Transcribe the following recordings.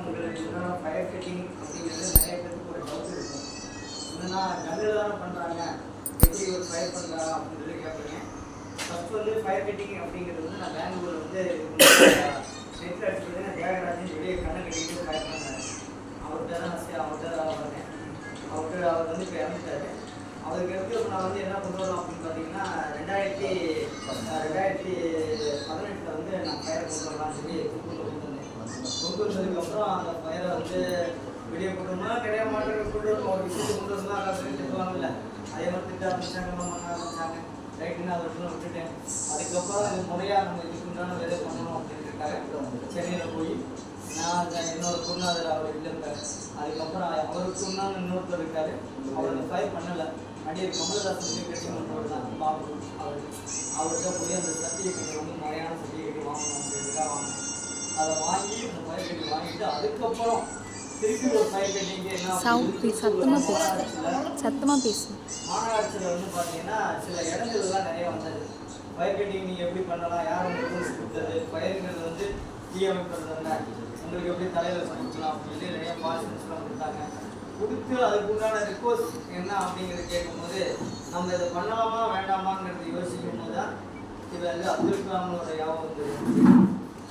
உங்களுக்கு என்னன்னா fire cutting அப்படிங்கிறது நிறைய பேருக்கு ஒரு டவுட் இருக்கும். என்னன்னா ஜன்னல் தானே பண்ணுறாங்க, எப்படி ஒரு ஃபயர் பண்ணுறாங்க அப்படின்னு சொல்லி கேட்பீங்க. ஃபஸ்ட் வந்து ஃபயர் கட்டிங் அப்படிங்கிறது வந்து நான் பெங்களூர் வந்து நெட்டில் அடிச்சுட்டு நான் தியாகராஜன் வெளியே கண்ணை கட்டிட்டு ஃபயர் பண்ணார். அவர்கிட்ட தான் பண்ணேன். அவர் வந்து இப்போ இறந்துட்டாரு. அவருக்கு எடுத்து இப்போ நான் வந்து என்ன கொண்டு வரோம் அப்படின்னு பார்த்தீங்கன்னா 2018 வந்து நான் ஃபயரை கொண்டு வரலாம்னு சொல்லி கொண்டு வந்ததுக்கப்புறம் அந்த ஃபயரை வந்து வெளியே கொண்டு வரணும் கிடையாது மாட்டேங்க கொண்டு வரணும் ஒரு விஷயத்தை கொண்டு வரணும் எல்லாத்தையும் திட்டுவாங்கல்ல. அதே மாதிரி திட்ட ஆரம்பிச்சாங்க, பண்ண ஆரம்பிச்சாங்க. ரைட்டுன்னு அதை விட்டுட்டேன். அதுக்கப்புறம் இது முறையாக நம்ம இதுக்கு உண்டான வேலை பண்ணணும் அப்படின்றதுக்காக சென்னையில் போய் நான் என்னோட பொண்ணு அதில் அவர் வீட்டில் இருக்காரு. அதுக்கப்புறம் அவருக்கு உண்டான இன்னொருத்தர் இருக்காரு. அவர் ஃபயர் பண்ணலை. நடிகர் கமலஹாசன் கட்டி பண்ணுறவர் தான் பாபு. அவர்கிட்ட போய் அந்த சர்டிஃபிகேட் வந்து முறையான சர்டிஃபிகேட் வாங்கணும் அப்படின்றதுக்காக வாங்கினேன். அதை வாங்கி அந்த ஃபயர் கட்டி வாங்கிட்டு அதுக்கப்புறம் திருப்பி ஒரு ஃபயர் கட்டிங்க என்ன மாநகராட்சியில் வந்து பார்த்தீங்கன்னா சில இடங்கள்லாம் நிறைய வந்தது. ஃபயர் கட்டிங் நீங்கள் எப்படி பண்ணலாம், யார் உங்களுக்கு ரூல்ஸ் கொடுத்தது, ஃபயருங்கிறது வந்து தீயமைப்பது என்ன, உங்களுக்கு எப்படி தலையில் பண்ணிக்கலாம் அப்படின்னு சொல்லி நிறைய பாலிசிஸ்லாம் கொடுத்தாங்க. கொடுத்து அதுக்கு உண்டான ரிக்வஸ்ட் என்ன அப்படிங்கிறது கேட்கும்போது நம்ம இதை பண்ணலாமா வேண்டாமாங்கிறது யோசிக்கும் போது தான் இது வந்து அப்துல் கலாமோட யாபகம் வந்து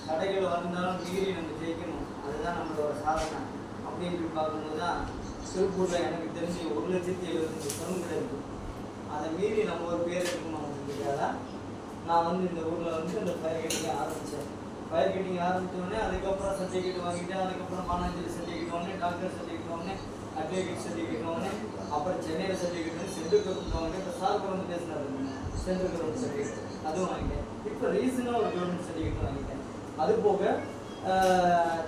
தடைகள் வந்தாலும் மீறி நம்ம ஜெயிக்கணும், அதுதான் நம்மளோட சாதனை அப்படின்னு பார்க்கும்போது தான் திருப்பூரில் எனக்கு தெரிஞ்சு 1,70,70 கிலோமீட்டர் இருக்குது. அதை மீறி நம்ம ஒரு பேர் இருக்கணும் அப்படிங்கிறதுக்காக நான் வந்து இந்த ஊரில் வந்து இந்த ஃபயர் கட்டிங் ஆரம்பித்தேன். ஃபயர் கட்டிங் ஆரம்பித்தோடனே அதுக்கப்புறம் சர்டிஃபிகேட் வாங்கிட்டு அதுக்கப்புறம் மாநகராட்சி சர்டிஃபிகேட் வாங்கினேன், டாக்டர் சர்டிஃபிகேட் வாங்கினேன், அட்வொகேட் சர்டிஃபிகேட் வாங்கினேன். அப்புறம் சென்னையில் சர்டிஃபிகேட் வந்து சென்ட்ரல் கவர்மெண்ட் வாங்கினேன். இப்போ சார் வந்து பேசினார் சென்ட்ரல் கவர்மெண்ட் சர்டிஃபிகேட் அதுவும் வாங்கிட்டேன். இப்போ ரீசனாக ஒரு கவர்மெண்ட் சர்டிஃபிகேட் வாங்கிட்டேன். அது போக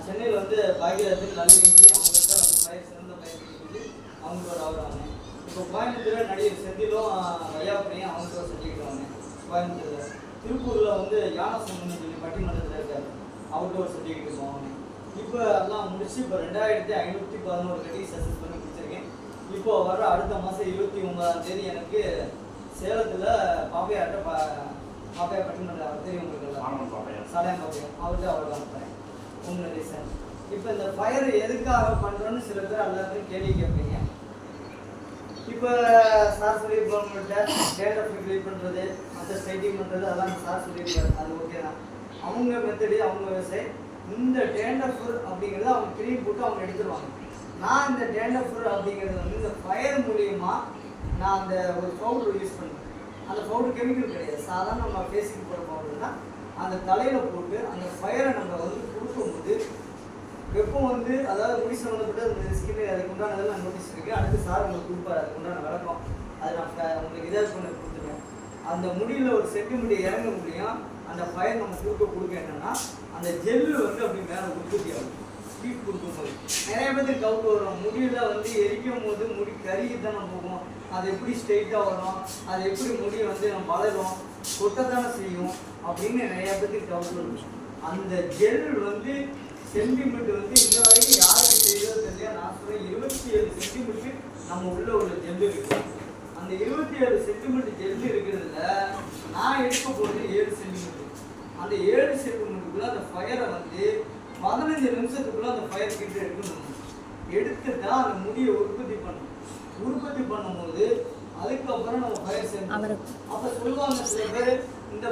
சென்னையில் வந்து பாகியராஜன் நல்லிங்கி அவங்கள்ட்ட வந்து ஃபயர் சிறந்த ஃபயர் கட்டி அவங்களோட அவர் வாங்கினேன். இப்போ கோயம்புத்தூரில் நடிகர் செந்திலும் வையாபுரியும் அவங்களோட சர்டிஃபிகேட் வாங்கினேன் கோயம்புத்தூரில். திருப்பூரில் வந்து யானசம்னு சொல்லி பட்டிமன்றத்தில் இருக்கார், அவர்கிட்ட ஒரு சர்டிஃபிகேட் வாங்கினேன். இப்போ எல்லாம் முடிச்சு இப்போ 2511 கட்டி சக்ஸஸ் பண்ணி முடிச்சிருக்கேன். இப்போ வர அடுத்த மாதம் 29ஆம் தேதி எனக்கு சேலத்தில் பாப்பையாட்ட பட்டிமன்றம் அவர் தெரியும் உங்களுக்கு சடையம் பாப்பையா அவர்கிட்ட அவர் அனுப்புகிறேன். ஒன்று ரீசன் இப்போ இந்த ஃபயர் எதுக்காக பண்ணுறோன்னு சில பேர் எல்லாருக்கும் கேள்வி கேட்பீங்க. இப்போ சார் சொல்லியிருப்பாங்கள்ட்ட டேட்டா கிளிக் பண்ணுறது அந்த ஸ்டைட்டிங் பண்ணுறது அதெல்லாம் சார் சொல்லியிருக்காரு, அது ஓகே தான். அவங்க மெத்தடி அவங்க விவசாயம். இந்த டேண்டஃபுர் அப்படிங்கிறது அவங்க கிரீம் போட்டு அவங்க எடுத்துருவாங்க. நான் இந்த டேண்டஃபுர் அப்படிங்கிறது வந்து இந்த ஃபயர் மூலியமா நான் அந்த ஒரு பவுடர் யூஸ் பண்ணுவேன். அந்த பவுடர் கெமிக்கல் கிடையாது, சாதாரண நம்ம ஃபேஸுக்கு போகிற பவுடர் தான். அந்த தலையில் போட்டு அந்த ஃபயரை நம்ம வந்து கொடுக்கும்போது வெப்பம் வந்து அதாவது முடி சம்மந்தப்பட்ட அந்த ஸ்கின் அதுக்கு உண்டானதெல்லாம் நான் நோட்டீஸ் இருக்கேன். அடுத்து சார் உங்களுக்கு கொடுப்பாரு, அதுக்கு உண்டான விளக்கம் அது நான் உங்களுக்கு இதாக பண்ணி கொடுத்துருவேன். அந்த முடியில் ஒரு சென்டிமீட்டர் இறங்க முடியும். அந்த ஃபயர் நம்ம கொடுக்க என்னன்னா அந்த ஜெல்லு வந்து அப்படி மேலே உற்பத்தி ஆகும். ஹீட் கொடுக்கும்போது நிறைய பேருக்கு டவுட் வரும், முடியில் வந்து எரிக்கும் போது முடி கருகி தானே போகும், அது எப்படி ஸ்ட்ரெயிட்டாக வரும், அது எப்படி முடி வந்து நம்ம வளரும் கொட்டத்தானே செய்யும் அப்படின்னு நிறைய பேருக்கு டவுட் வரும். அந்த ஜெல் வந்து சென்டிமீட்டர் வந்து இன்ன வரைக்கும் யாருக்கு தெரியாது தெரியா, நான் சொல்கிறேன் 27 சென்டிமீட்டர் நம்ம உள்ள ஜெல்லு இருக்குது. அந்த 27 சென்டிமீட்டர் ஜெல்லு இருக்கிறதுல நான் எடுக்க போகிறது 7 சென்டிமீட்டர். அந்த 7 சென்டிமீட்டருக்குள்ள அந்த ஃபயரை வந்து 15 நிமிஷத்துக்குள்ள அந்த ஃபயர் கிட்ட எடுக்கணும். எடுத்து தான் அந்த முடியை உற்பத்தி பண்ணும்போது அதுக்கப்புறம் நம்ம ஃபயர் சேர்ந்து அப்போ சொல்லுவாங்க சில பேர் இந்த